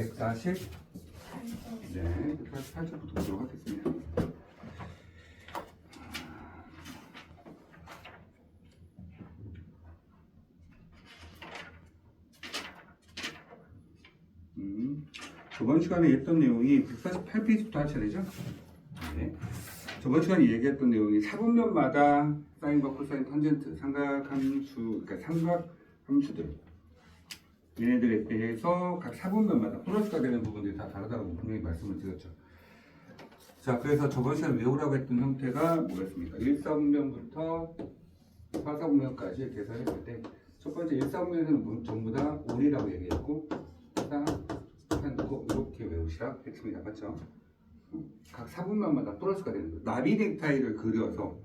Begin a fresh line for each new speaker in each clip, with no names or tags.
140. 네, 148쪽부터 보도록 하겠습니다. 저번 시간에 했던 내용이 148페이지부터 하셔야 되죠? 네. 저번 시간에 얘기했던 내용이 사분면마다 사인과 코사인, 탄젠트, 삼각함수, 그러니까 삼각함수들 얘네들에 대해서 각 사분면마다 플러스가 되는 부분들이 다 다르다고 분명히 말씀을 드렸죠. 자, 그래서 저번 시간에 외우라고 했던 형태가 뭐였습니까? 1사분면부터 4사분면까지 계산했을 때 첫 번째 1사분면에서는 전부 다 올이라고 얘기했고 4, 한고 이렇게 외우시라 했습니다. 맞죠? 각 사분면마다 플러스가 되는 거예요. 나비 넥타이를 그려서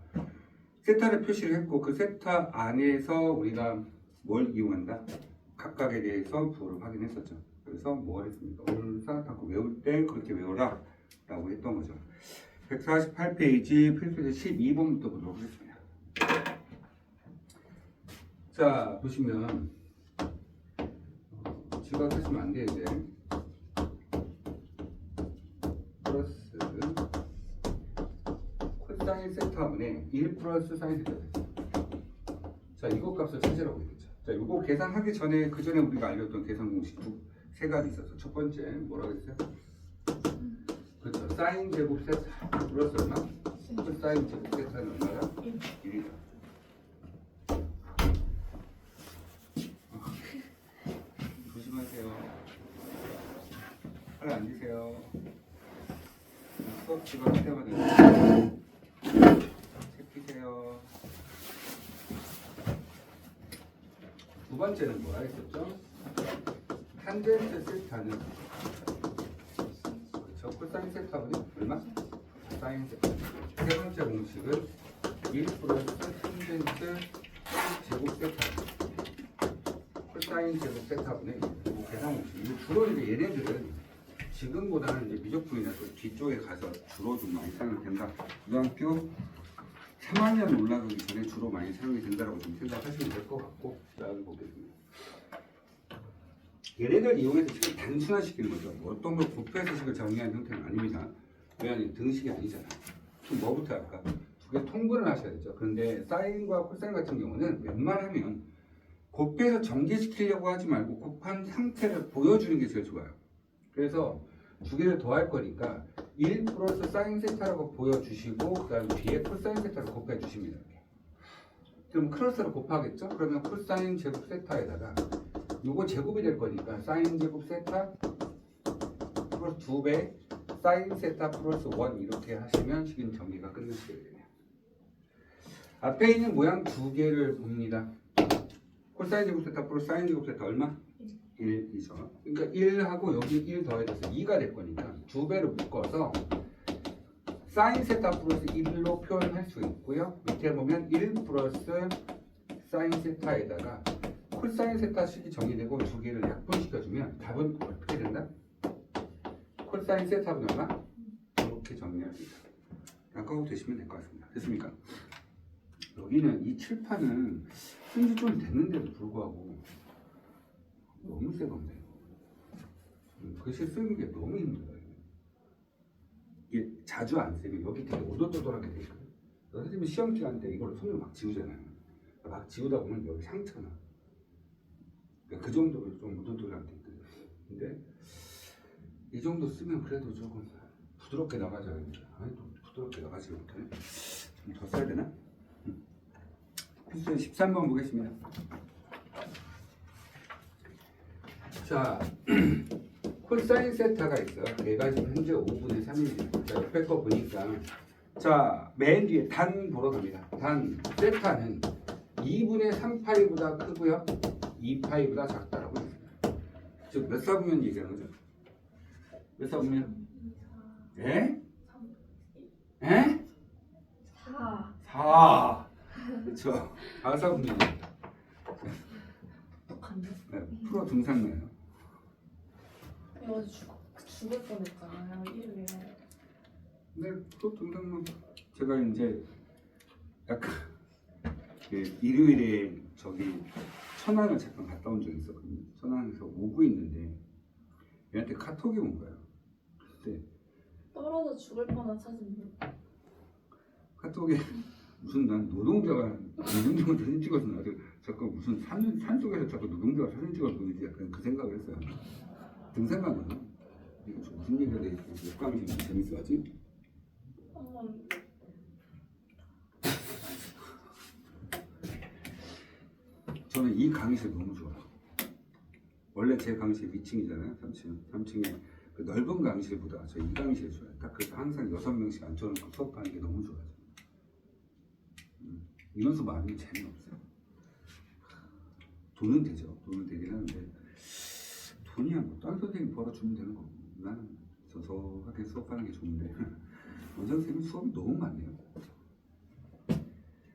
세타를 표시를 했고 그 세타 안에서 우리가 뭘 이용한다? 각각에 대해서 부호를 확인했었죠. 그래서 뭘 했습니까? 올사 닦고 외울 때 그렇게 외워라 라고 했던 거죠. 148페이지 필수제 12번부터 보도록 하겠습니다. 자, 보시면 지각하시면 안 돼요. 이제 플러스 코사인 세타분의 1 플러스 사인 세타 됐어요. 자, 이거 값을 찾으라고 했죠. 자, 이거 계산하기 전에 그 전에 우리가 알렸던 계산 공식 세 가지 있어서 첫 번째 뭐라고 했어요? 그렇죠. 사인 제곱 세타 플러스 얼마? 코사인 제곱 세타는 얼마야? 1이다. 조심하세요. 빨리 앉으세요. 수업 시간 할 때마다 체크세요. 두 번째는 뭐라 했었죠? 탄젠트 세타는 그렇죠. 코사인 세타분이 얼마? 사인 세타. 세 번째 공식은 1 플러스 탄젠트 제곱 세타. 코사인 제곱 세타분의 계산 공식. 주로 이제 얘네들은 지금보다는 이제 미적분이나 그 뒤쪽에 가서 주로 좀 많이 사용이 된다. 고등학교 3학년 올라가기 전에 주로 많이 사용이 된다라고 좀 생각하시면 될 것 같고, 다음 보겠습니다. 얘네들 이용해서 지금 단순화시키는 거죠. 뭐 어떤 걸 부패해서식을 정리한 형태는 아닙니다. 왜냐하면 등식이 아니잖아요. 그럼 뭐부터 할까? 두 개 통분을 하셔야 되죠. 그런데 사인과 코사인 같은 경우는 웬만하면 곱해서 전개시키려고 하지 말고 곱한 상태를 보여주는 게 제일 좋아요. 그래서 두 개를 더할 거니까 1 플러스 사인 세타라고 보여주시고 그 다음 뒤에 코사인 세타를 곱해 주십니다. 그럼 크로스로 곱하겠죠? 그러면 코사인 제곱 세타에다가 요거 제곱이 될 거니까 사인 제곱 세타 플러스 2배 사인 세타 플러스 1 이렇게 하시면 식인 정리가 끝나시게 되네요. 앞에 있는 모양 두 개를 봅니다. 코사인 제곱 세타 플러스 사인 제곱 세타 얼마? 1이죠. 그러니까 1하고 여기 1 더해져서 2가 될 거니까 두 배로 묶어서 사인 세타 플러스 1로 표현할 수 있고요. 밑에 보면 1 플러스 사인 세타에다가 코사인 세타 식이 정의되고 두 개를 약분시켜주면 답은 어떻게 된다? 코사인 세타분 얼마? 이렇게 정리합니다. 약하고 되시면 될 것 같습니다. 됐습니까? 여기는 이 칠판은 쓴지 좀 됐는데도 불구하고 너무 세건데 글씨 쓰는 게 너무 힘들어요. 이게 자주 안 쓰면 여기 되게 오돌토돌하게 돼 있거든요. 선생님이 시험 기간 때 이걸로 손을 막 지우잖아요. 막 지우다 보면 여기 상처나 그 정도로 좀 오돌토돌하게 돼 있거든요. 근데 이 정도 쓰면 그래도 조금 부드럽게 나가져야 됩니다. 아니 또 부드럽게 나가지 못하네. 좀 더 써야 되나? 필수의 13번 보겠습니다. 자, 코사인 세타가 있어요. 얘가 지금 현재 5분의 3입니다. 자, 옆에 거 보니까 자, 맨 뒤에 단 보러 갑니다. 단 세타는 2분의 3파이보다 크고요. 2파이보다 작다라고 했습니다. 즉 몇 사분면 얘기하는 거죠? 몇 사분면? 예? 예? 4. 그렇죠. 4사분면입니다. 네, 프로 등산로예요.
이거 죽을 뻔했잖아요. 이름이.
네, 프로 등산로 제가 이제 약간 그 일요일에 저기 천안을 잠깐 갔다 온 적이 있었거든요. 천안에서 오고 있는데 얘한테 카톡이 온 거야. 근데
떨어져 죽을 뻔한 사진.
카톡에 무슨 난 노동자가 사진 찍어서 나를 자꾸 무슨 산속에서 자꾸 노동자가 사진 찍어서 보이지 약간 그 생각을 했어요. 등산가거든. 이거 무슨 얘기가 돼? 역감이 재밌어하지?
한번
저는 이 강의실 너무 좋아요. 원래 제 강의실 2층이잖아요. 3층에 그 넓은 강의실보다 저 이 강의실이 좋아요. 딱 그래서 항상 6명씩 앉혀놓고 수업하는 게 너무 좋아요. 인원수 많으면 재미없어요. 돈은 되죠. 돈은 되긴 하는데 돈이야 뭐 다른 선생님 벌어주면 되는 거고 나는 서서하게 수업하는 게 좋은데 원장 선생님 수업이 너무 많네요.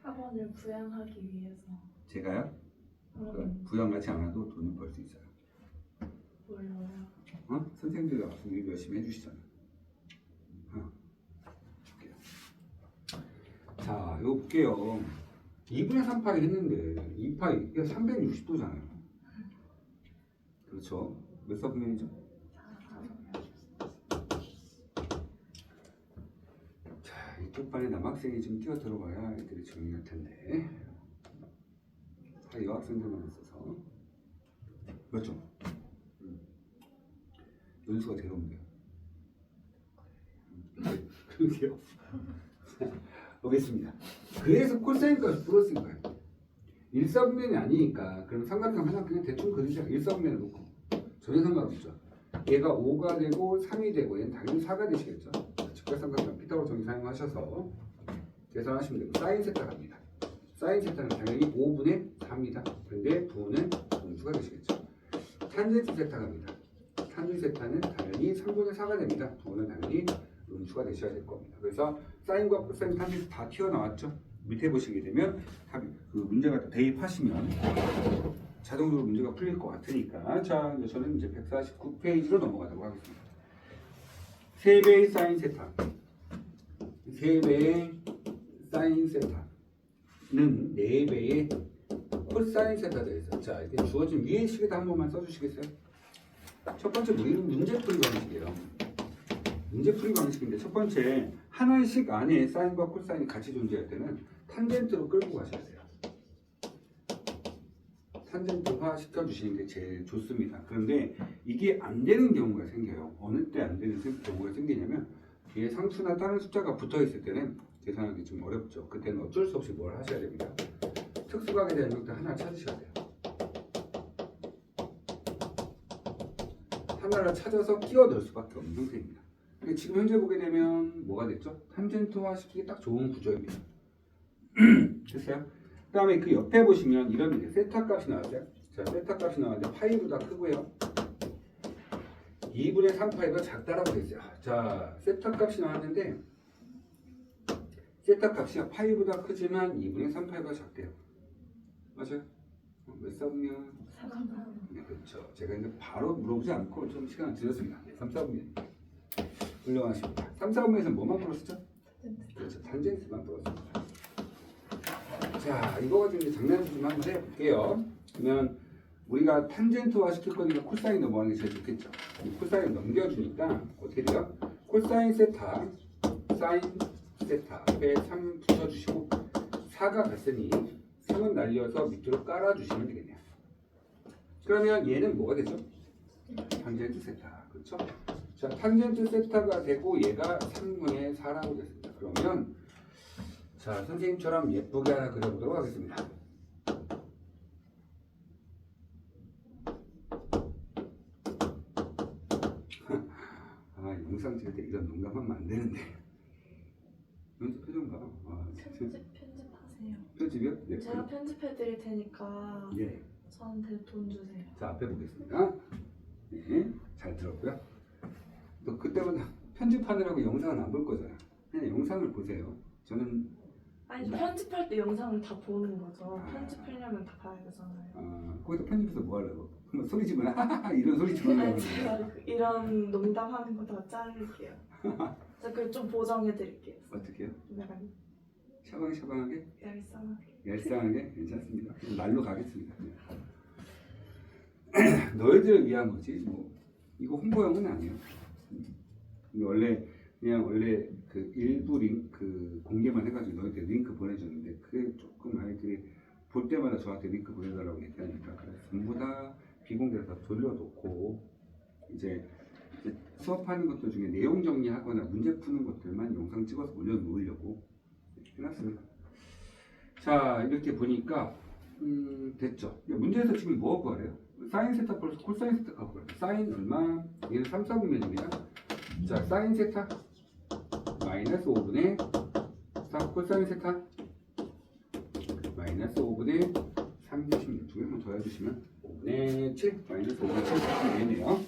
학원을 부양하기 위해서.
제가요? 그러니까 부양하지 않아도 돈은 벌 수 있어요.
몰라요.
선생님들이 와서 일 열심히 해주시잖아요. 볼게요. 자, 이거 볼게요. 2분의 3파이 했는데 2파이 이게 360도잖아요. 그렇죠? 몇 사분면이죠? 자, 이쪽 반에 남학생이 좀 뛰어 들어가야 애들이 조용할 텐데. 다 여학생들만 있어서 몇 점? 연수가 되게 없네요. 그러게요. 보겠습니다. 그래서 코사인값이 플러스인 거예요. 1사분면이 아니니까 그럼 삼각형 하나 그냥 대충 그리자. 1사분면을 놓고 전혀 상관없죠. 얘가 5가 되고 3이 되고 얘는 당연히 4가 되시겠죠. 직각삼각형 피타고라 정리 사용하셔서 계산하시면 되고 사인 세타 갑니다. 사인 세타는 당연히 5분의 4입니다. 근데 부는 음수가 되시겠죠. 탄젠트 세타 갑니다. 탄젠트 세타는 당연히 3분의 4가 됩니다. 부는 당연히 음수가 되셔야 될 겁니다. 그래서 사인과 코사인, 탄젠트 다 튀어나왔죠. 밑에 보시게 되면 그 문제가 대입하시면 자동으로 문제가 풀릴 것 같으니까 자, 저는 이제 149페이지로 넘어가도록 하겠습니다. 3배의 사인 세타 3배의 사인 세타는 4배의 코사인 세타가 되겠어요. 자, 이렇게 주어진 위의 식에다 한 번만 써주시겠어요? 첫 번째 문제풀이 방식이에요. 문제풀이 방식인데 첫 번째 하나의 식 안에 사인과 코사인이 같이 존재할 때는 탄젠트로 끌고 가셔야 돼요. 탄젠트화 시켜주시는 게 제일 좋습니다. 그런데 이게 안 되는 경우가 생겨요. 어느 때 안 되는 경우가 생기냐면 뒤에 상수나 다른 숫자가 붙어 있을 때는 계산하기 좀 어렵죠. 그때는 어쩔 수 없이 뭘 하셔야 됩니다. 특수각에 대한 것들 하나 찾으셔야 돼요. 하나를 찾아서 끼워 넣을 수밖에 없는 형태입니다. 근데 지금 현재 보게 되면 뭐가 됐죠? 탄젠트화 시키기 딱 좋은 구조입니다. 됐어요? 그 다음에 그 옆에 보시면 이런 게 세타 값이 나왔어요. 자, 세타 값이 나왔는데 파이보다 크고요. 2분의 3파이가 작다라고 되어 있어요. 자, 세타 값이 나왔는데 세타 값이 파이보다 크지만 2분의 3파이가 작대요. 맞아요? 몇 사분면?
3사분면.
네, 그렇죠. 제가 이제 바로 물어보지 않고 좀 시간을 드렸습니다. 네, 3, 4분면. 훌륭하십니다. 3, 4분면에서 뭐만 풀었었죠? 그렇죠. 탄젠트만 풀었습니다. 자, 이거 가지고 이제 장난 좀 한번 해볼게요. 그러면 우리가 탄젠트화 시킬 거니까 코사인 넘어가는 게 제일 좋겠죠. 코사인 넘겨주니까 어떻게 돼요? 코사인 세타, 사인 세타에 3 붙여주시고 4가 갔으니 3은 날려서 밑으로 깔아주시면 되겠네요. 그러면 얘는 뭐가 되죠? 탄젠트 세타. 그렇죠? 자, 탄젠트 세타가 되고 얘가 3분의 4라고 됐습니다. 그러면 자, 선생님처럼 예쁘게 하나 그려보도록 하겠습니다. 아, 영상 찍을 때 이런 농담하면 안 되는데. 연습 표정 봐. 아,
편집하세요.
편집이요? 네.
제가 편집해 드릴 테니까
예.
저한테 돈 주세요.
자, 앞에 보겠습니다. 네, 잘 들었고요. 또 그때마다 편집하느라고 영상은 안 볼 거잖아. 그냥 영상을 보세요. 저는
아니 편집할 때 영상을 다 보는 거죠.
아.
편집하려면 다 봐야 되잖아요.
거기서 편집해서 뭐 하려고? 한번 소리 지르나? 하하하 이런 소리 지르려고.
아니 제가 이런 농담하는 거 다 자를게요. 제가 그걸 좀 보정해 드릴게요.
어떻게 해요?
약간
샤방샤방하게?
얄쌍하게.
얄쌍하게? 괜찮습니다. 그럼 날로 가겠습니다. 네. 너희들을 위한 거지 뭐 이거 홍보용은 아니에요. 근데 원래 그 일부 링크 공개만 해가지고 너희들 링크 보내줬는데 그게 조금 아이들이 볼 때마다 저한테 링크 보내달라고 얘기하니까 그래서 전부 다 비공개로 돌려놓고 이제 수업하는 것들 중에 내용 정리하거나 문제 푸는 것들만 영상 찍어서 올려놓으려고 해놨습니다. 자, 이렇게 보니까 됐죠. 문제에서 지금 뭐 구하래요? 사인 세타 플러스 콜사인 세타 구하래요. 사인 얼마? 얘는 3, 4분면입니다. 자, 사인 세타 마이너스 5분의 4 콜사인 세타 마이너스 5분의 36. 두 개만 더 해주시면 5분의 7 마이너스 5분의 7 되겠네요.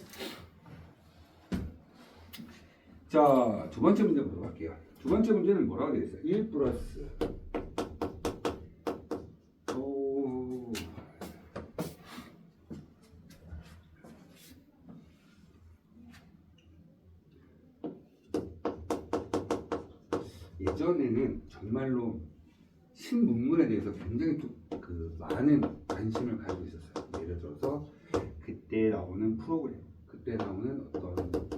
자, 두 번째 문제 보도록 할게요. 두 번째 문제는 뭐라고 되어 있어요? 1 플러스 예전에는 정말로 신문물에 대해서 굉장히 많은 관심을 가지고 있었어요. 예를 들어서 그때 나오는 프로그램, 그때 나오는 어떤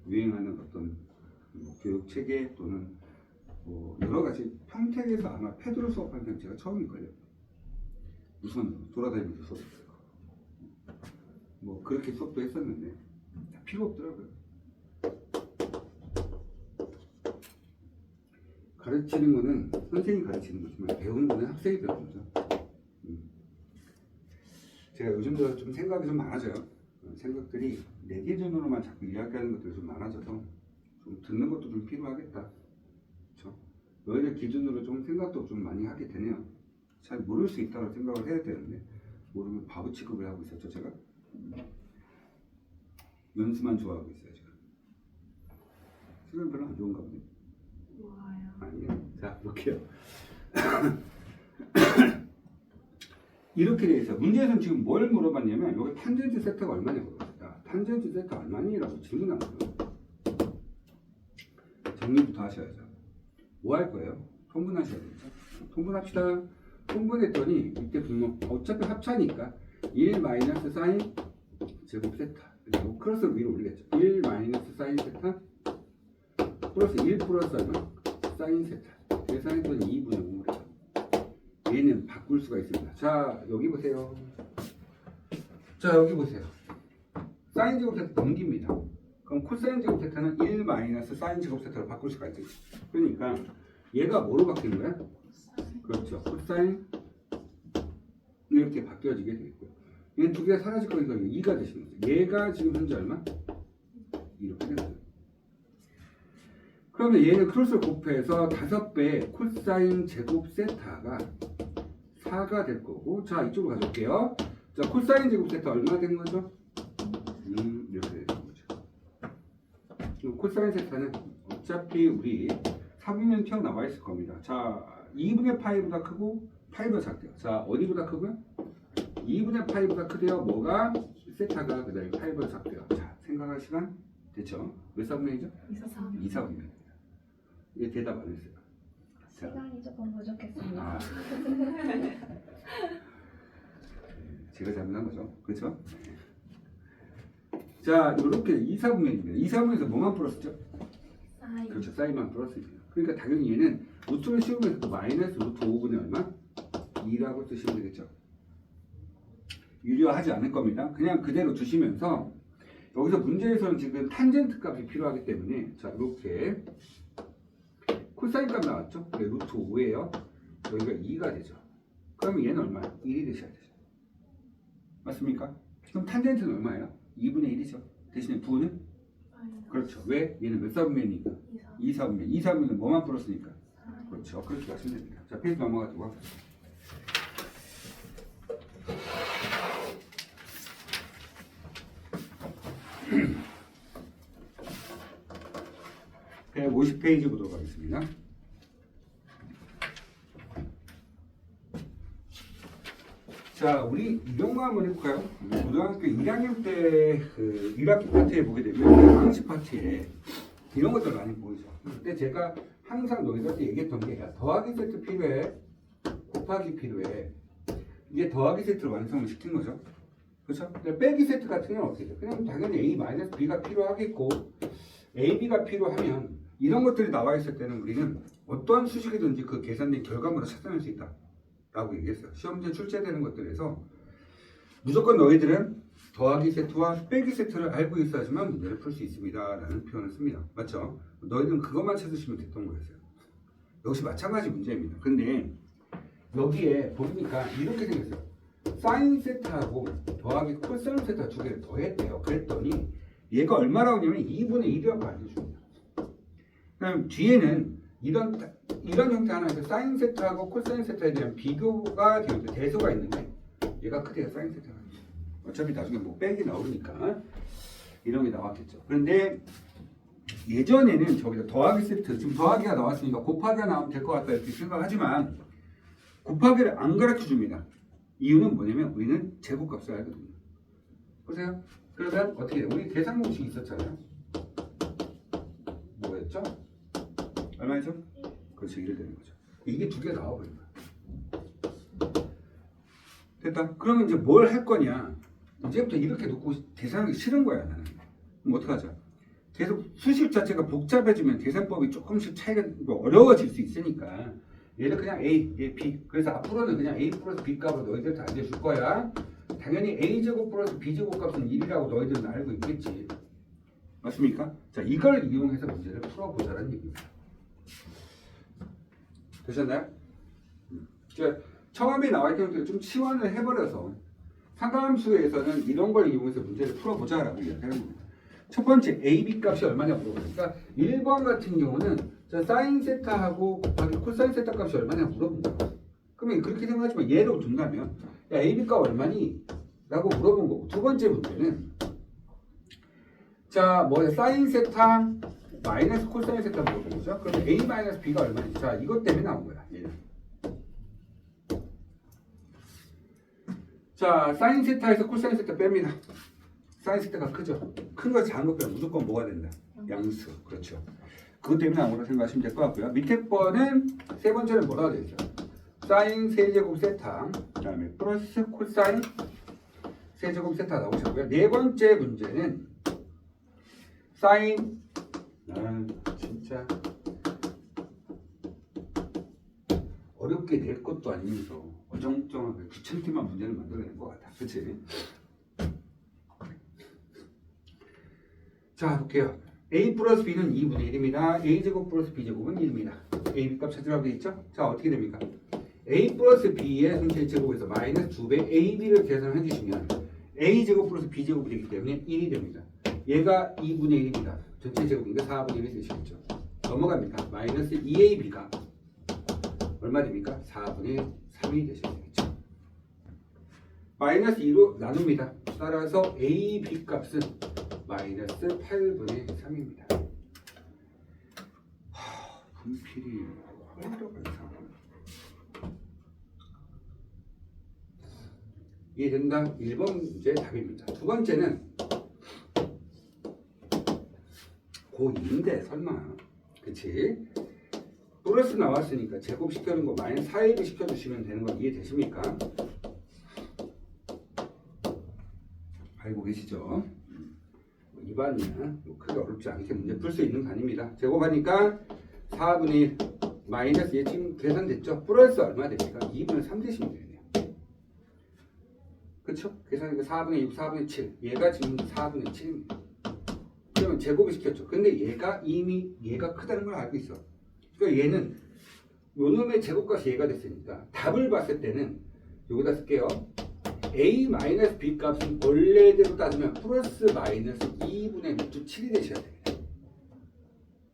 유행하는 어떤 교육 체계 또는 뭐 여러 가지 평택에서 아마 패드로 수업하는 게 제가 처음일걸요. 우선 돌아다니면서 수업했어요. 뭐 그렇게 수업도 했었는데 필요 없더라고요. 가르치는 거는 선생님이 가르치는 거지만 배우는 거는 학생이 배우는 거죠. 제가 요즘 들어 좀 생각이 좀 많아져요. 생각들이 내 기준으로만 자꾸 이야기하는 것들이 좀 많아져서 좀 듣는 것도 좀 필요하겠다. 그렇죠? 너희들 기준으로 좀 생각도 좀 많이 하게 되네요. 잘 모를 수 있다고 생각을 해야 되는데 모르면 바보 취급을 하고 있었죠. 제가 연수만 좋아하고 있어요. 지금 수능 별로 안 좋은가 보네.
좋아요.
아니요. 자, 볼게요. 이렇게 돼 있어. 문제에서는 지금 뭘 물어봤냐면 여기 탄젠트 세타가 얼마냐고 물어봤어요. 탄젠트 세타 얼마니라고 질문한 거예요. 정리부터 하셔야죠. 뭐 할 거예요? 통분하셔야 되죠. 통분합시다. 통분했더니 이때 분모 어차피 합차니까 1 마이너스 사인 제곱 세타 그리고 크로스를 위로 올리겠죠. 1 마이너스 사인 세타 플러스 1 플러스 얼마? 사인 세타 계산했더니 2분의 5래요. 얘는 바꿀 수가 있습니다. 자, 여기 보세요. 자, 여기 보세요. 사인 제곱 세타 넘깁니다. 그럼 코사인 제곱 세타는 1 마이너스 사인 제곱 세타로 바꿀 수가 있죠. 그러니까 얘가 뭐로 바뀌는 거야? 그렇죠. 코사인 이렇게 바뀌어지게 되겠고요. 얘는 두 개가 사라질 거니까 2가 되시는 거죠. 얘가 지금 현재 얼마? 이렇게 되는 거죠. 그러면 얘는 크로스를 곱해서 5배 코사인 제곱 세타가 4가 될 거고, 자, 이쪽으로 가져올게요. 자, 코사인 제곱 세타 얼마 되는 거죠? 이렇게 되는 거죠. 코사인 세타는 어차피 우리 4분면 튀어나와 있을 겁니다. 자, 2분의 파이보다 크고 파이보다 작대요. 자, 어디보다 크고요? 2분의 파이보다 크대요. 뭐가? 세타가 그 다음에 파이보다 작대요. 자, 생각할 시간 됐죠? 몇 사분면이죠? 2사분면. 이게 대답 안 했어요.
시간이 조금 부족했습니다.
아. 제가 잘못한 거죠. 그렇죠? 자, 이렇게 2사분면입니다. 2사분면에서 뭐만 풀었었죠?
사인.
그렇죠. 사인만 풀었습니다. 그러니까 당연히 얘는 루트를 씌우면서 또 마이너스 루트 5분의 얼마? 2라고 쓰시면 되겠죠. 유리화하지 않을 겁니다. 그냥 그대로 두시면서 여기서 문제에서는 지금 탄젠트 값이 필요하기 때문에 자, 이렇게 코사인 값 나왔죠? 네, 루트 5예요. 여기가 2가 되죠. 그러면 얘는 얼마야? 1이 되셔야 되죠. 맞습니까? 그럼 탄젠트는 얼마예요? 2분의 1이죠. 대신에 부는? 그렇죠. 왜? 얘는 몇 사분면이니까? 2사분면. 2사분면은 뭐만 풀었으니까? 그렇죠. 그렇게 하시면 됩니다. 자, 페이지 넘어가도록 하겠습니다. 150페이지 보도록 하겠습니다. 자, 우리 이런 거 한번 해볼까요? 고등학교 1학년 때 그 1학기 파트에 보게 되면 상식 파트에 이런 것들 많이 보이죠. 근데 제가 항상 너희들한테 얘기했던 게 더하기 세트 필요해, 곱하기 필요해. 이게 더하기 세트를 완성을 시킨 거죠. 그렇죠? 빼기 세트 같은 경우는 어떻게 돼요? 그냥 당연히 A 마이너스 B가 필요하겠고 A, B가 필요하면 이런 것들이 나와 있을 때는 우리는 어떠한 수식이든지 그 계산된 결과물을 찾아낼 수 있다 라고 얘기했어요. 시험지에 출제되는 것들에서 무조건 너희들은 더하기 세트와 빼기 세트를 알고 있어야지만 문제를 풀 수 있습니다 라는 표현을 씁니다. 맞죠? 너희들은 그것만 찾으시면 됐던 거였어요. 역시 마찬가지 문제입니다. 근데 여기에 보니까 이렇게 생겼어요. 사인 세타하고 더하기 코사인 세타 두 개를 더했대요. 그랬더니 얘가 얼마라고 하냐면 2분의 1이라고 알려줍니다. 그럼 뒤에는 이런 형태 하나에서 사인 세타하고 코사인 세타에 대한 비교가 되는데 대소가 있는데 얘가 크대요. 사인 세타가. 어차피 나중에 뭐 빼기 나오니까 이런 게 나왔겠죠. 그런데 예전에는 저기다 더하기 세트, 지금 더하기가 나왔으니까 곱하기가 나오면 될 것 같다 이렇게 생각하지만 곱하기를 안 가르쳐 줍니다. 이유는 뭐냐면 우리는 제곱값을 알거든요. 보세요. 그러면 어떻게 해요? 우리 계산 공식이 있었잖아요. 뭐였죠? 얼마였죠? 그렇죠. 1이 되는 거죠. 이게 두 개가 나와버린 거야. 됐다. 그러면 이제 뭘 할 거냐? 이제부터 이렇게 놓고 계산하기 싫은 거야 나는. 그럼 어떡하죠? 계속 수식 자체가 복잡해지면 계산법이 조금씩 차이가 어려워질 수 있으니까 얘를 그냥 A, 얘 B. 그래서 앞으로는 그냥 A 플러스 B 값을 너희들한테 알려줄 거야. 당연히 A제곱 플러스 B제곱 값은 1이라고 너희들은 알고 있겠지. 맞습니까? 자, 이걸 이용해서 문제를 풀어보자는 얘기입니다. 되셨나요? 처음에 나와 있던 것들을 좀 치환을 해버려서 상가함수에서는 이런 걸 이용해서 문제를 풀어보자라고 이야기하는 겁니다. 첫 번째 A, B 값이 얼마냐 물어보니까 1번 같은 경우는 사인 세타하고 곱하기 코사인 세타 값이 얼마냐 물어본다. 그러면 그렇게 생각하지만 얘로 둔다면 야, A, B 값 얼마니? 라고 물어본 거고 두 번째 문제는 자, 사인 세타 마이너스 코사인 세타 물어본 거죠. 그럼 A 마이너스 B가 얼마니? 자, 이것 때문에 나온 거야. 얘는. 자, 사인 세타에서 코사인 세타 뺍니다. 사인 세타가 크죠. 큰 거 작은 거 빼면 무조건 뭐가 된다? 양수. 그렇죠. 그것 때문에 아무나 생각하시면 될 것 같고요. 밑에 번은 세 번째는 뭐라고 되어 있죠? 사인 세제곱 세타, 그 다음에 플러스 코사인 세제곱 세타 나오셨고요. 네 번째 문제는 사인, 진짜 어렵게 낼 것도 아니면서 어정쩡하게 귀찮게만 문제를 만들어낸 것 같아. 그치? 자, 볼게요. A 플러스 B는 2분의 1입니다. A제곱 플러스 B제곱은 1입니다. A, B 값 찾으라고 되어 있죠? 자, 어떻게 됩니까? A 플러스 B의 전체 제곱에서 마이너스 2배 AB를 계산해 주시면 A제곱 플러스 B제곱이 되기 때문에 1이 됩니다. 얘가 2분의 1입니다. 전체 제곱이니까 4분의 1이 되시겠죠. 넘어갑니다. 마이너스 2AB가 얼마 됩니까? 4분의 3이 되셔야 되겠죠. 마이너스 2로 나눕니다. 따라서 AB 값은 마이너스 8분의 3입니다. 분필이 홀더가 이상하네. 이해된다? 1번 문제의 답입니다. 두 번째는 고2인데 설마 그치? 플러스 나왔으니까 제곱 시켜준 거 마이너스 4AB 시켜주시면 되는 거 이해되십니까? 알고 계시죠? 이반이야. 크게 어렵지 않게 문제 풀 수 있는 반입니다. 제곱하니까 4분의 1 마이너스 얘 지금 계산됐죠? 플러스 얼마 됩니까? 2분의 3 되시면 되네요. 그쵸? 계산하니까 4분의 6, 4분의 7 얘가 지금 4분의 7입니다. 그러면 제곱을 시켰죠. 근데 얘가 이미 얘가 크다는 걸 알고 있어. 그러니까 얘는 요놈의 제곱값이 얘가 됐으니까 답을 봤을 때는 여기다 쓸게요. A-B 값은 원래대로 따지면 플러스 마이너스 2분의 루트 7이 되셔야 됩니다.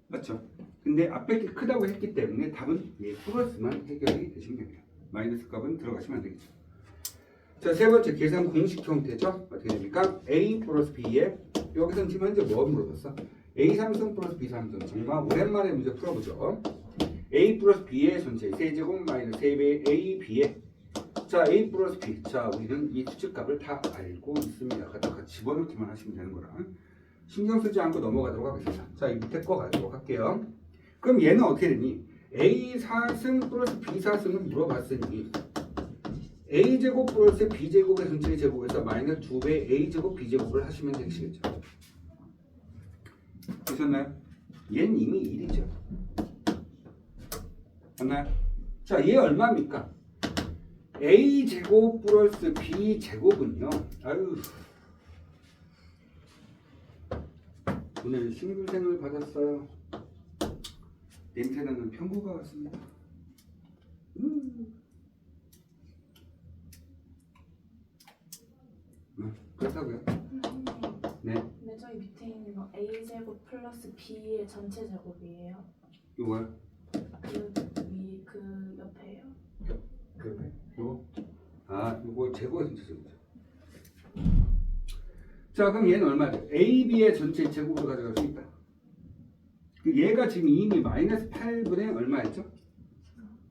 맞죠? 근데 앞에 게 크다고 했기 때문에 답은 얘 플러스만 해결이 되시면 됩니다. 마이너스 값은 들어가시면 안 되겠죠. 자, 세 번째 계산 공식 형태죠. 어떻게 됩니까? A 플러스 B에 여기서는 지금 현재 뭐 물어봤어? A 3승 플러스 B 3승. 정말 오랜만에 문제 풀어보죠. A 플러스 B의 전체 세제곱 마이너스 3배의 A, B에 자, A 플러스 B. 자, 우리는 이 수치값을 다 알고 있습니다. 갖다가 집어넣기만 하시면 되는 거라. 신경 쓰지 않고 넘어가도록 하겠습니다. 자, 이 밑에 거 가도록 할게요. 그럼 얘는 어떻게 되니? A 4승 플러스 B 4승을 물어봤으니 a제곱 플러스 b제곱의 전체 제곱에서 마이너스 2배 a제곱 b제곱을 하시면 되시겠죠. 되셨나요? 얘는 이미 1이죠. 맞나요? 자, 얘 얼마입니까? a제곱 플러스 b제곱은요. 아유, 오늘 싱글생을 받았어요. 냄새나는 평구가 왔습니다. 그렇다고요? 네.
근데 저희 밑에 있는 거 a제곱 플러스 b의 전체 제곱이에요.
이거요?
그 옆에요.
요거? 아, 요거 제곱의 전체 제곱이죠. 자, 그럼 얘는 얼마죠? AB의 전체 제곱으로 가져갈 수 있다. 얘가 지금 이미 마이너스 8분의 얼마였죠?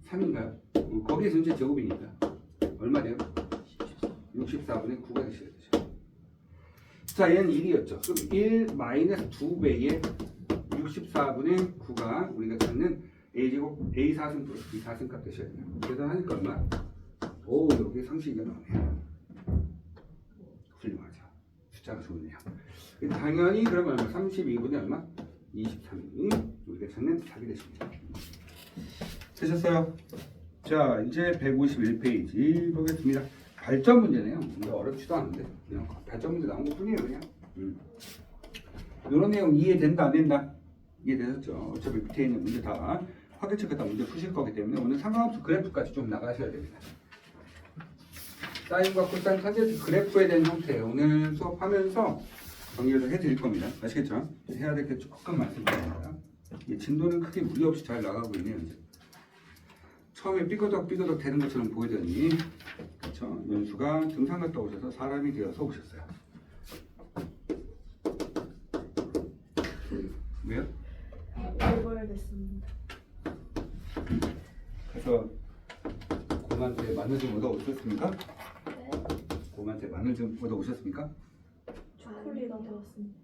3인가요? 거기에 전체 제곱이니까 얼마 돼요? 64분의 9가 되셔야 되죠. 자, 얘는 1이었죠. 그럼 1 마이너스 2배의 64분의 9가 우리가 찾는 A제곱 A4승 플러스 B4승 값 되셔야 돼요. 계산하니까 얼마? 오, 여기 상식이 나오네요. 훌륭하죠. 숫자가 좋네요. 당연히 그러면 얼마? 32분의 얼마? 23이 우리가 찾는 답이 되십니다. 되셨어요? 자, 이제 151페이지 보겠습니다. 발전 문제네요. 근데 어렵지도 않은데 그냥 발전 문제 나온 것 뿐이에요. 그냥 이런 내용 이해된다 안 된다? 이해되셨죠? 어차피 밑에 있는 문제 다 화교체크 다 문제 푸실 거기 때문에 오늘 상관없이 그래프까지 좀 나가셔야 됩니다. 사인과 코사인 탄젠트 그래프에 대한 형태 오늘 수업하면서 정리를 해드릴 겁니다. 아시겠죠? 해야 될 게 조금 말씀드립니다. 진도는 크게 무리 없이 잘 나가고 있네요. 이제. 처음에 삐거덕 되는 것처럼 보이더니 그렇죠? 연수가 등산 갔다 오셔서 사람이 되어서 오셨어요. 왜요?
얼굴을 냈습니다.
그래서 곰한테 마늘 좀 얻어 오셨습니까?
네.
곰한테 마늘 좀 얻어 오셨습니까?
초콜릿 얻어왔습니다.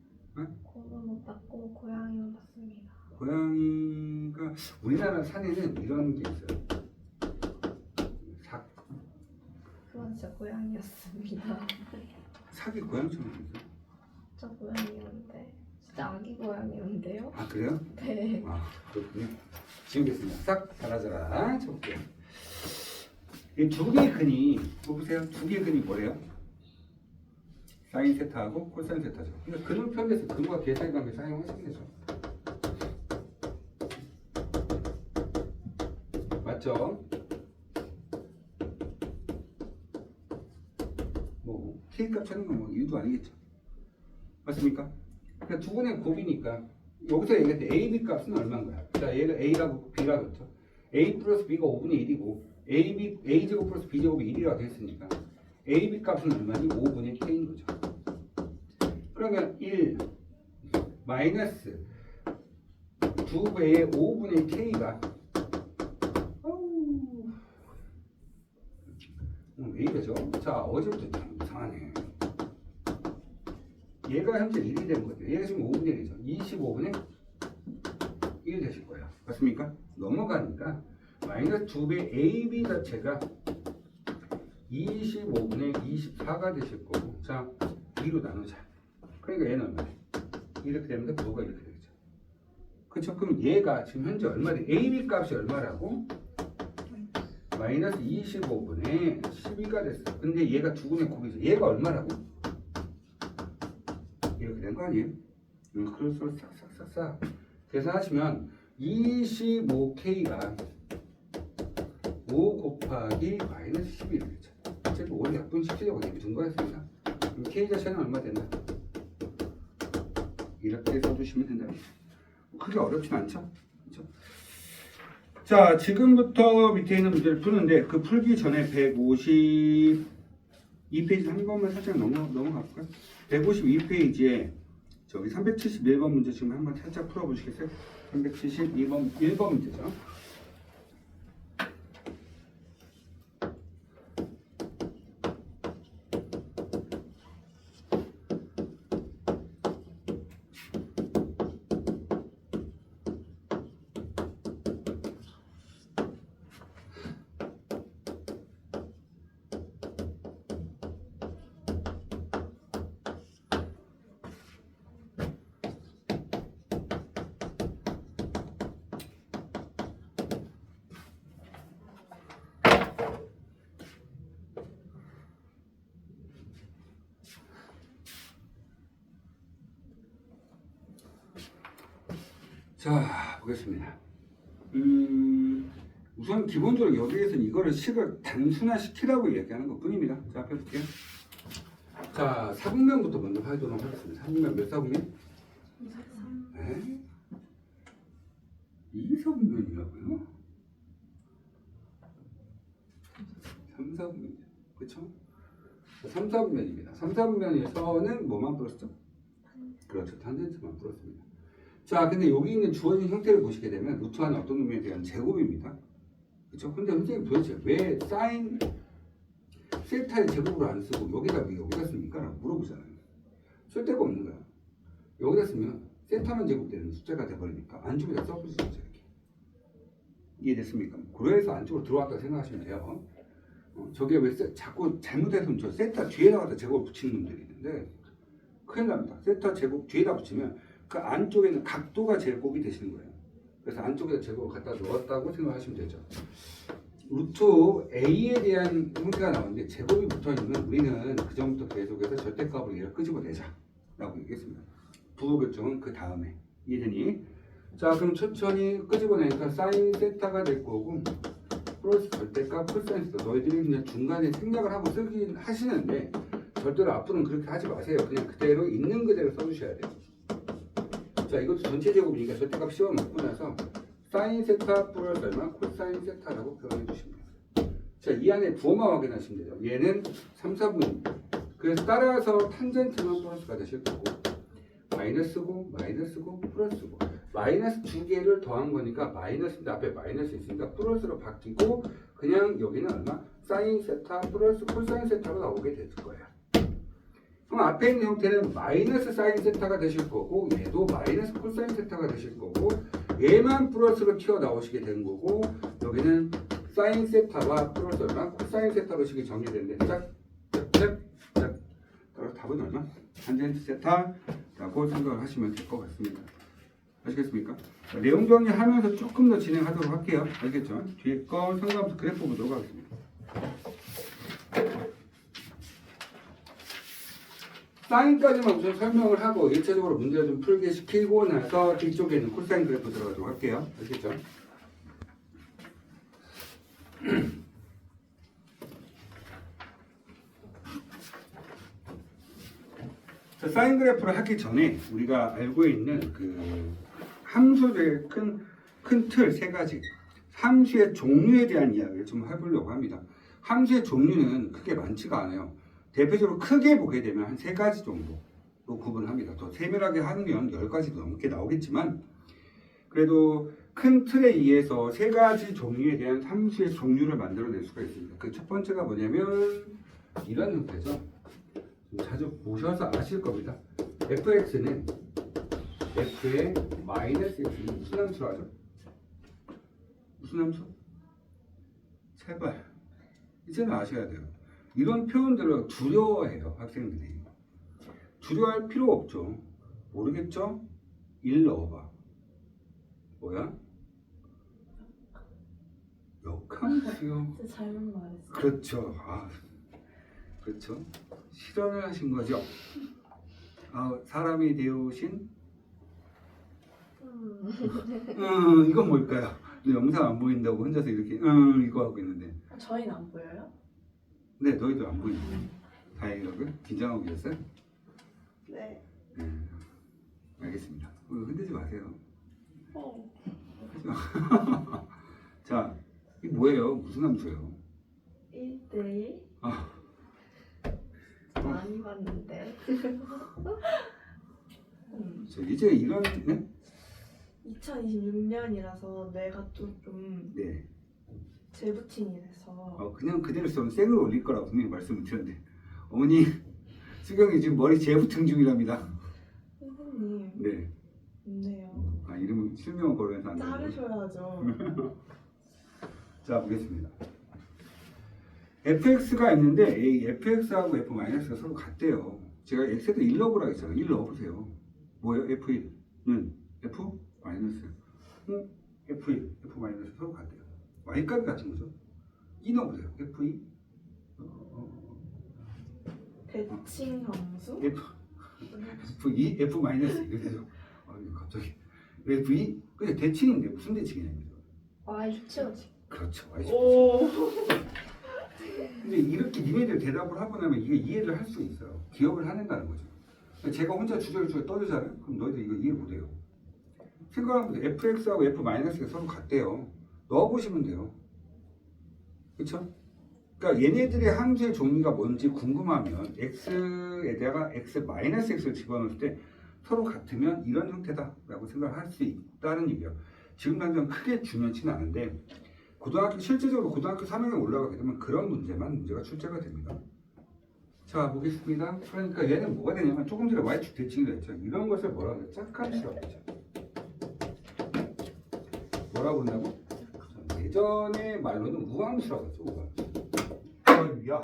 곰은 못 봤고 고양이만 봤습니다.
고양이가 우리나라 산에는 이런 게 있어요. 삭.
그건 진짜 고양이였습니다.
삭이 고양이처럼 생겼어요.
진짜 고양이였는데 진짜 아기 고양이였는데요?
아, 그래요?
네.
아, 그렇군요. 지우겠습니다. 싹 사라져라. 쳐볼게요. 이 두 개의 근이 보세요. 두 개의 근이 뭐래요? 사인 세타하고 코사인 세타죠. 그러니까 근을 표현해서 근과 계사의 관계 사용하시면 되죠. 맞죠? 뭐 K값 찾는 건 뭐 이유도 아니겠죠. 맞습니까? 그러니까 두 분의 곱이니까 여기서 얘기할 때 A, B 값은 얼마인 거야? 자, 얘가 A라고 B라고 했죠. A 플러스 B가 5분의 1이고 A제곱 플러스 B제곱이 1이라고 했으니까 A, B 값은 얼마니? 5분의 K인 거죠. 그러면 1 마이너스 2배의 5분의 K가 왜 이러죠? 자, 어제부터 참 이상하네. 얘가 현재 1이 된 거죠. 얘가 지금 5분의 1이죠. 25분의 1 되실 거예요. 맞습니까? 넘어가니까 마이너스 2배 AB 자체가 25분의 24가 되실 거고, 자, 2로 나누자. 그러니까 얘는 얼마냐? 이렇게 되는데 부호가 이렇게 되겠죠. 그쵸? 그럼 얘가 지금 현재 얼마 돼? AB 값이 얼마라고? 마이너스 25분의 12가 됐어. 근데 얘가 두 분의 곱이죠. 얘가 얼마라고? 이렇게 된 거 아니에요? 그럴수록 싹싹싹싹 계산하시면 25K가 5 곱하기 마이너스 12 되겠죠. 어차피 5를 약분 시키려고 이렇게 준 거였습니다. 그럼 K 자체는 얼마 된다? 이렇게 써주시면 된다. 크게 어렵진 않죠? 그렇죠? 자, 지금부터 밑에 있는 문제를 푸는데 그 풀기 전에 152페이지 한 번만 살짝 넘어갈까요? 152페이지에 저기 371번 문제 지금 한번 살짝 풀어보시겠어요? 372번 1번 문제죠. 자, 보겠습니다. 우선 기본적으로 여기에서는 이거를 식을 단순화시키라고 얘기하는 것 뿐입니다. 자, 앞에 볼게요. 자, 사분면부터 먼저 하도록 하겠습니다. 사분면 몇 사분면? 네? 2사분면이라고요? 3사분면이죠. 그쵸? 3사분면입니다. 3사분면에서는 뭐만 풀었죠? 그렇죠. 탄젠트만 풀었습니다. 자, 근데 여기 있는 주어진 형태를 보시게 되면 루트 안에 어떤 놈에 대한 제곱입니다. 그렇죠? 근데 선생님 도대체 왜 사인 세타의 제곱으로 안 쓰고 왜 여기다 씁니까? 라고 물어보잖아요. 쓸 데가 없는 거야. 여기다 쓰면 세타만 제곱되는 숫자가 돼버리니까 안쪽에다 써보시죠. 이렇게. 이해됐습니까? 그래서 안쪽으로 들어왔다고 생각하시면 돼요. 저게 왜 자꾸 잘못해서 저 세타 뒤에다가 제곱을 붙이는 놈들이 있는데 큰일 납니다. 세타 제곱 뒤에다 붙이면 그 안쪽에는 각도가 제곱이 되시는 거예요. 그래서 안쪽에다 제곱을 갖다 넣었다고 생각하시면 되죠. 루트 a에 대한 형태가 나오는데 제곱이 붙어있으면 우리는 그 전부터 계속해서 절대값으로 얘를 끄집어내자 라고 얘기했습니다. 부호결정은 그 다음에. 이해되니? 자, 그럼 천천히 끄집어내니까 사인 세타가 될 거고 플러스 절대값 코사인 세타. 너희들이 그냥 중간에 생략을 하고 쓰긴 하시는데 절대로 앞으로는 그렇게 하지 마세요. 그냥 그대로 있는 그대로 써주셔야 돼요. 자, 이것도 전체 제곱이니까 절대값 씌워놓고 나서 사인 세타 플러스 얼마? 코사인 세타라고 표현해 주시면 돼요. 자, 이 안에 부호만 확인하시면 돼요. 얘는 3, 4분입니다. 그래서 따라서 탄젠트만 플러스가 되실 거고 마이너스고 마이너스고 플러스고 마이너스 두 개를 더한 거니까 마이너스인데 앞에 마이너스 있으니까 플러스로 바뀌고 그냥 여기는 얼마? 사인 세타 플러스 코사인 세타로 나오게 될 거예요. 그럼 앞에 있는 형태는 마이너스 사인 세타가 되실 거고 얘도 마이너스 코사인 세타가 되실 거고 얘만 플러스로 튀어나오시게 된 거고 여기는 사인 세타와 플러스 얼마? 코사인 세타로 식이 정리되는데 짝짝짝짝 따라서 답은 얼마? 탄젠트 세타라고 생각을 하시면 될 것 같습니다. 아시겠습니까? 자, 내용 정리하면서 조금 더 진행하도록 할게요. 알겠죠? 뒤에 거 상관없이 그래프 보도록 하겠습니다. 사인까지만 우선 설명을 하고 1차적으로 문제를 좀 풀게 시키고 나서 뒤쪽에 있는 코사인 그래프 들어가도록 할게요. 알겠죠? 자, 사인 그래프를 하기 전에 우리가 알고 있는 그 함수의 큰 틀 세 가지 함수의 종류에 대한 이야기를 좀 해보려고 합니다. 함수의 종류는 크게 많지가 않아요. 대표적으로 크게 보게 되면 한 3가지 정도로 구분합니다. 더 세밀하게 하면 10가지도 넘게 나오겠지만 그래도 큰 틀에 의해서 3가지 종류에 대한 함수의 종류를 만들어낼 수가 있습니다. 그 첫 번째가 뭐냐면 이런 형태죠. 좀 자주 보셔서 아실 겁니다. fx는 f의 마이너스 x는 무슨 함수로 하죠? 무슨 함수? 제발 이제는 아셔야 돼요. 이런 표현들을 두려워해요. 학생들이. 두려워할 필요 없죠. 모르겠죠? 1 넣어봐. 뭐야? 역함수요.
잘못 말했어.
그렇죠. 그렇죠. 실현을 하신 거죠. 사람이 되우신 이건 뭘까요? 영상 안 보인다고 혼자서 이렇게 이거 하고 있는데.
저희는 안 보여요?
네, 너희도 안 보이네. 다행이라고요? 긴장하고 계셨어요?
네.
알겠습니다. 흔들지 마세요.
어.
자, 이게 뭐예요? 무슨 함수예요?
1대1?
많이 봤는데.
이제 이런 네?
2026년이라서 뇌가 좀
네.
재부팅이 돼서
그냥 그대로 써면 생을 올릴 거라고 분명히 말씀을 드렸는데 어머니 수경이 지금 머리 재부팅 중이랍니다.
선생님
네.
없네요.
이름은 실명을 걸어서 안 되고.
자르셔야죠.
자, 보겠습니다. fx가 있는데 이 fx하고 f-가 서로 같대요. 제가 x에다 1 넣어보라고 했잖아요. 1 넣어보세요. 뭐예요? f1은 f-? f1, f- 서로 같대요. y값이 같은 거죠. 2 넣어보세요. f2
대칭 함수?
f2, f- 이렇게 되죠. 갑자기 f2 근데 대칭인데 무슨 대칭이냐 이거죠.
Y축.
그렇죠.
오.
근데 이렇게 니네들 대답을 하고 나면 이게 이해를 할 수 있어요. 기억을 하는다는 거죠. 제가 혼자 주저주저 떠들잖아요. 그럼 너희들 이거 이해 못해요. 생각하면 fx하고 f-가 서로 같대요. 넣어보시면 돼요. 그쵸? 그러니까 얘네들의 함수의 종류가 뭔지 궁금하면 x에다가 x-x를 집어넣을 때 서로 같으면 이런 형태다라고 생각을 할 수 있다는 얘기예요. 지금 당장 크게 중요치는 않은데 실제적으로 고등학교 3학년 올라가게 되면 그런 문제가 출제가 됩니다. 자, 보겠습니다. 그러니까 얘는 뭐가 되냐면 조금 전에 y축 대칭이라 했죠. 이런 것을 뭐라고 해요? 짝함수라고 했죠. 뭐라고 한다고? 예전의 말로는 우함수라고 했죠. 우함수. 야.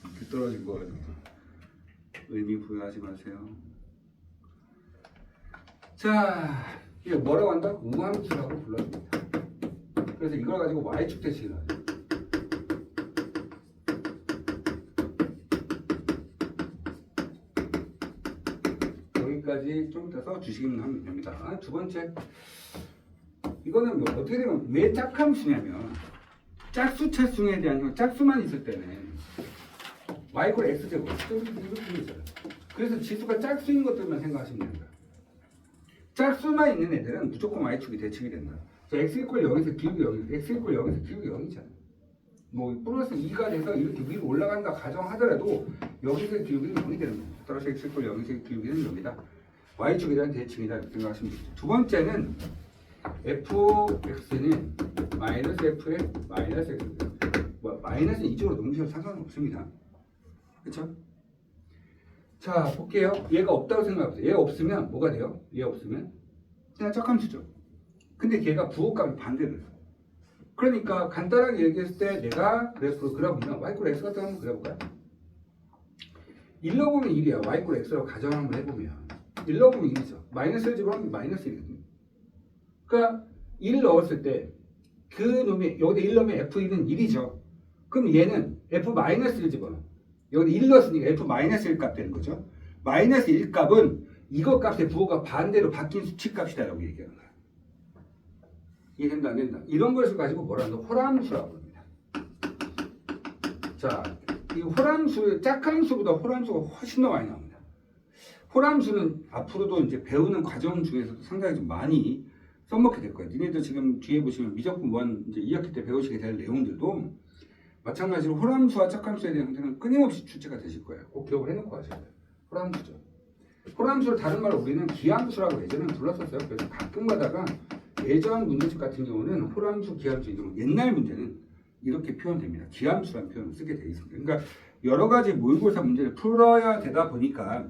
이렇게 떨어진 거 가지고 의미 부여하지 마세요. 자, 이게 뭐라고 한다? 우함수라고 불러줍니다. 그래서 이걸 가지고 y축 대칭을 하죠. 여기까지 좀 이따 써주시면 하면 됩니다. 두 번째, 이거는 뭐 어떻게 되면 왜 짝함수냐면 짝수 차수에 대한 짝수만 있을 때는 y = x제곱 이렇게 있어요. 그래서 지수가 짝수인 것들만 생각하시면 됩니다. 짝수만 있는 애들은 무조건 y축이 대칭이 된다. 자, x = 0에서 기울기 0, x = 0에서 기울기 0이잖아요. 뭐 플러스 2가 돼서 이렇게 위로 올라간다 가정하더라도 여기서 기울기는 0이 되는 겁니다. 따라서 x = 0에서 기울기는 0이다. y축에 대한 대칭이다 이렇게 생각하시면 되죠. 두 번째는 fx는 -f의 -x. 마이너스는 이쪽으로 넘기셔도 상관없습니다. 그렇죠? 자, 볼게요. 얘가 없다고 생각해보세요. 얘 없으면 뭐가 돼요? 얘 없으면 그냥 짝함수죠. 근데 걔가 부호값이 반대로 해요. 그러니까 간단하게 얘기했을 때 내가 그래프를 그려보면 y = x 같은 거 한번 그려볼까요? 1 넣어보면 1이야. y = x라고 가정 한번 해보면 1 넣어보면 1이죠. 마이너스를 집어넣으면 마이너스 1이거든요. 그러니까 1 넣었을 때 그 놈이 여기다 1 넣으면 f1은 1이죠. 그럼 얘는 f-1을 집어넣어. 여기다 1 넣었으니까 f-1 값 되는 거죠. -1 값은 이거 값의 부호가 반대로 바뀐 수치 값이다라고 얘기하는 거야. 이해된다 안 된다. 이런 것을 가지고 뭐라 하나 호람수라고 합니다. 자, 이 호람수, 짝함수보다 호람수가 훨씬 더 많이 나옵니다. 호람수는 앞으로도 이제 배우는 과정 중에서도 상당히 좀 많이 써먹게 될 거예요. 니네들 지금 뒤에 보시면 미적분 1 이제 2학기 때 배우시게 될 내용들도 마찬가지로 호람수와 짝함수에 대한 형태는 끊임없이 출제가 되실 거예요. 꼭 기억을 해놓고 하셔야 돼요. 호람수죠. 호람수를 다른 말로 우리는 기함수라고 예전에 불렀었어요. 그래서 가끔 가다가 예전 문제집 같은 경우는 호람수, 기함수 경우 옛날 문제는 이렇게 표현됩니다. 기함수라는 표현을 쓰게 되어 있습니다. 그러니까 여러 가지 모의고사 문제를 풀어야 되다 보니까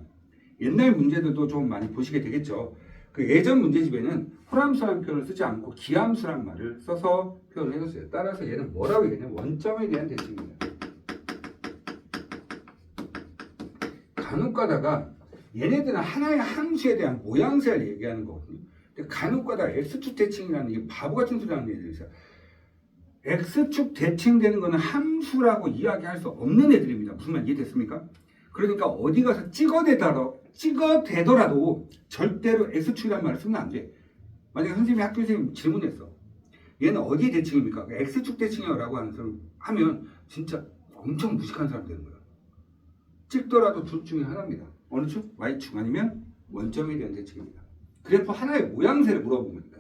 옛날 문제들도 좀 많이 보시게 되겠죠. 그 예전 문제집에는 호람수라는 표현을 쓰지 않고 기함수라는 말을 써서 표현을 해줬어요. 따라서 얘는 뭐라고 얘기하냐면 원점에 대한 대칭입니다. 간혹 가다가 얘네들은 하나의 함수에 대한 모양새를 얘기하는 거거든요. 근데 간혹 가다가 x축 대칭이라는 이게 바보 같은 소리 하는 애들이 있어요. x축 대칭되는 거는 함수라고 이야기할 수 없는 애들입니다. 무슨 말 이해됐습니까? 그러니까 어디 가서 찍어대더라도 절대로 x축이라는 말을 쓰면 안 돼. 만약에 선생님이 학교 선생님 질문했어. 얘는 어디 대칭입니까? x축 대칭이라고 하는 사람 하면 진짜 엄청 무식한 사람 되는 거야. 찍더라도 둘 중에 하나입니다. 어느 축? y축 아니면 원점에 대한 대칭입니다. 그래프 하나의 모양새를 물어봅니다.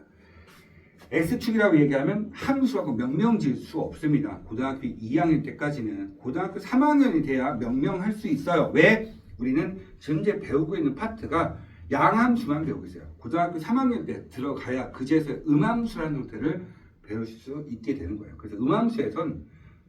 x축이라고 얘기하면 함수라고 명명 지을 수 없습니다. 고등학교 2학년 때까지는. 고등학교 3학년이 돼야 명명할 수 있어요. 왜? 우리는 현재 배우고 있는 파트가 양함수만 배우고 있어요. 고등학교 3학년 때 들어가야 그제서 음함수라는 형태를 배우실 수 있게 되는 거예요. 그래서 음함수에선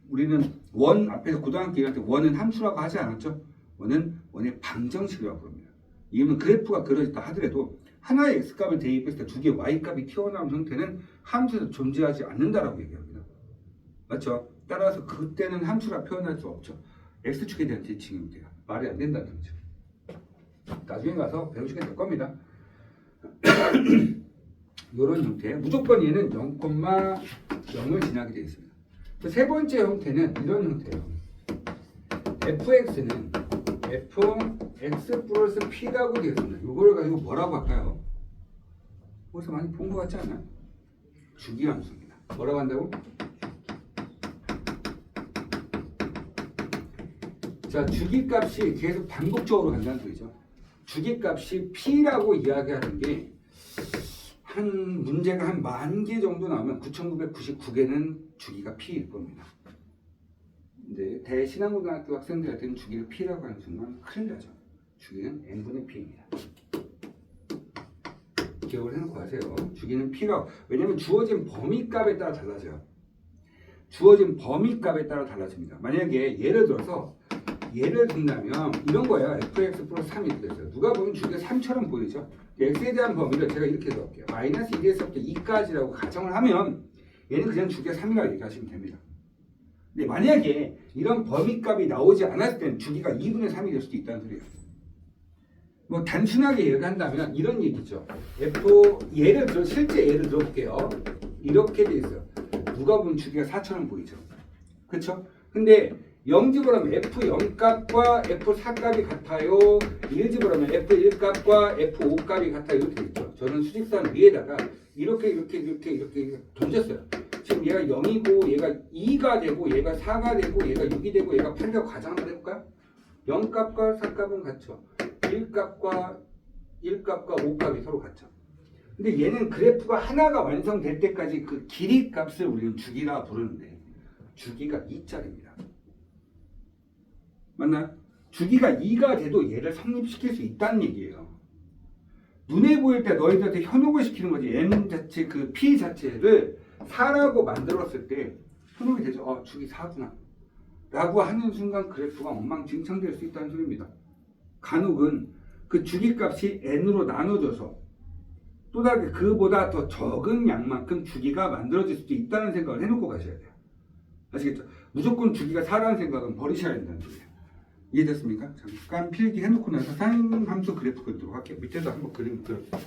우리는 원 앞에서 고등학교 2학년 때 원은 함수라고 하지 않았죠? 원의 방정식이라고 부릅니다. 이거는 그래프가 그려졌다 하더라도 하나의 x값을 대입했을 때 두 개의 y값이 튀어나온 형태는 함수에서 존재하지 않는다라고 얘기합니다. 맞죠? 따라서 그때는 함수라 표현할 수 없죠. x축에 대한 대칭입니다. 말이 안 된다는 거죠. 나중에 가서 배우시게 될 겁니다. 이런 형태. 무조건 얘는 0,0을 지나게 되어 있습니다. 세 번째 형태는 이런 형태예요. fx는 fx 플러스 p라고 되겠습니다. 이거를 가지고 뭐라고 할까요? 어디서 많이 본 것 같지 않나요? 주기함수입니다. 뭐라고 한다고? 자, 주기값이 계속 반복적으로 간다는 소리죠. 주기값이 p라고 이야기하는 게 한 문제가 한 10,000개 정도 나오면 9,999개는 주기가 p일 겁니다. 근데 대신앙고등학교 학생들한테는 주기를 p라고 하는 순간 큰일 나죠. 주기는 n분의 p입니다. 기억을 해놓고 하세요. 주기는 p라고. 왜냐하면 주어진 범위값에 따라 달라져요. 주어진 범위값에 따라 달라집니다. 만약에 예를 든다면 이런 거예요. fx 플러스 3이 이렇게 됐어요. 누가 보면 주기가 3처럼 보이죠. x에 대한 범위를 제가 이렇게 넣을게요. 마이너스 1에서부터 2까지라고 가정을 하면 얘는 그냥 주기가 3이라고 얘기하시면 됩니다. 근데 만약에 이런 범위값이 나오지 않았을 때는 주기가 2분의 3이 될 수도 있다는 소리예요. 뭐 단순하게 얘기한다면 이런 얘기죠. 실제 예를 들어볼게요. 이렇게 돼 있어요. 누가 보면 주기가 4처럼 보이죠. 그렇죠? 근데 0집어넣으면 F0 값과 F4 값이 같아요. 1집어넣으면 F1 값과 F5 값이 같아요. 이렇게 있죠. 저는 수직선 위에다가 이렇게 던졌어요. 지금 얘가 0이고 얘가 2가 되고 얘가 4가 되고 얘가 6이 되고 얘가 8이라고 가정 한번 해볼까요? 0 값과 4 값은 같죠. 1 값과 5 값이 서로 같죠. 근데 얘는 그래프가 하나가 완성될 때까지 그 길이 값을 우리는 주기라 부르는데 주기가 2짜리입니다. 맞나요? 주기가 2가 돼도 얘를 성립시킬 수 있다는 얘기예요. 눈에 보일 때 너희들한테 현혹을 시키는 거지. n 자체 그 p 자체를 4라고 만들었을 때 현혹이 되죠. 주기 4구나 라고 하는 순간 그래프가 엉망진창될 수 있다는 소리입니다. 간혹은 그 주기값이 n으로 나눠져서 또 다르게 그보다 더 적은 양만큼 주기가 만들어질 수도 있다는 생각을 해놓고 가셔야 돼요. 아시겠죠? 무조건 주기가 4라는 생각은 버리셔야 된다는 소리예요. 이해됐습니까? 잠깐 필기 해놓고 나서 사인 함수 그래프 그리도록 할게요. 밑에서 한번 그림 그려볼게요.